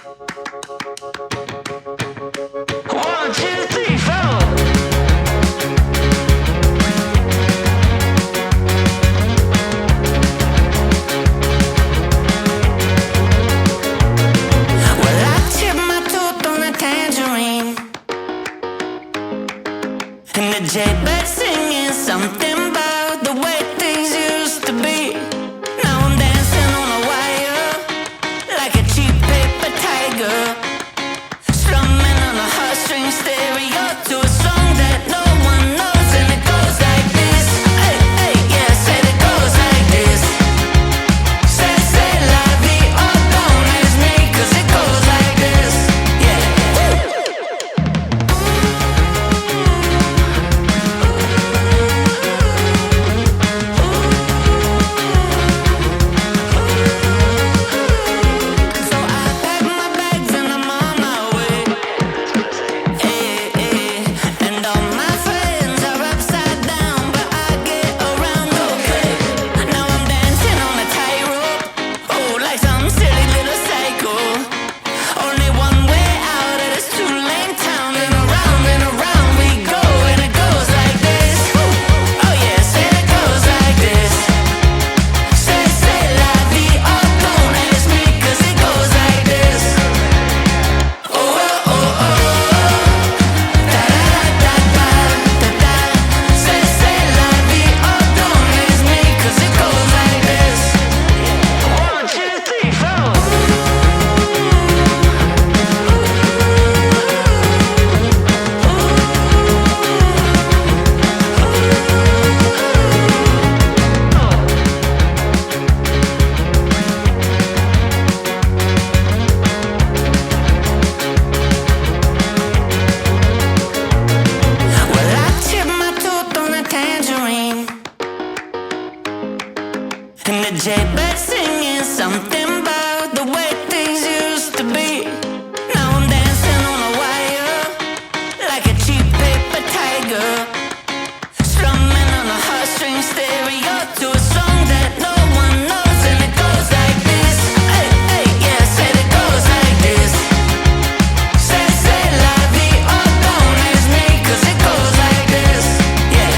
One, two, three, four. Well, I chipped my tooth on a tangerine, and the jaybird singing something about the way things used to be. Now I'm dancing on a wire like a cheap paper tiger, strumming on a heartstring stereo to a song that no one knows, and it goes like this. Hey, hey, yeah, said it goes like this. Say la vie, oh, don't ask me, 'cause it goes like this. Yeah. So I pack my bags and I'm on my way. And all my friends are upside down, but I get around okay. Now I'm dancing on a tightrope, oh, like some silly little psycho. Only one way out of this two-lane town, and around we go, and it goes like this. Oh yeah, say it goes like this. Say la vie, oh, don't ask me, 'cause it goes like this. Oh, oh, oh, oh. Say la vie, oh, don't ask me, 'cause it goes like this. One, two, three, four. Well, I chipped my tooth on a tangerine, and the jaybird singing something about the way things used to be. Now I'm dancing on a wire like a cheap paper tiger, strumming on a heartstring stereo to a song that no one knows, and it goes like this. Hey, hey, yeah, said it goes like this. Say la vie, oh, don't ask me, 'cause it goes like this. Yeah.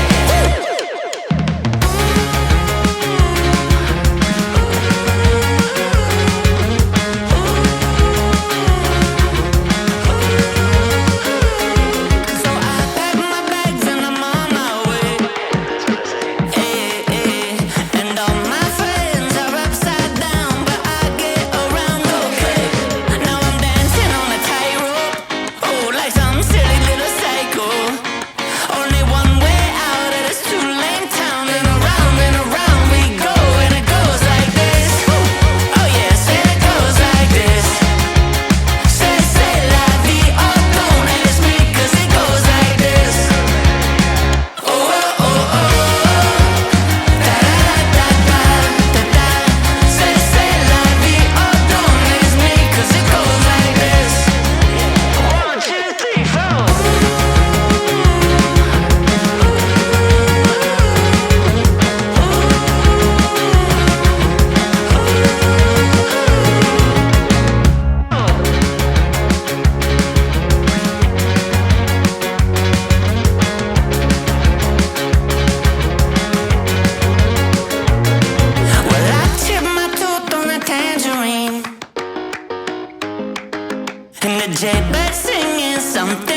So I pack my bags and I'm on my way. And all my friends are upside down, but I get around okay. Now I'm dancing on a tightrope, oh, like some silly little psycho. Only one way out of this two-lane town, and around we go, and it goes like this. Oh yeah, say it goes like this. Say la vie, oh, don't ask me, 'cause it goes like this. Oh, oh, oh, oh. Say la vie, oh, don't ask me, 'cause it goes like this. One, two, three, four. Well, I chipped my tooth on a tangerine, and the jaybird singing something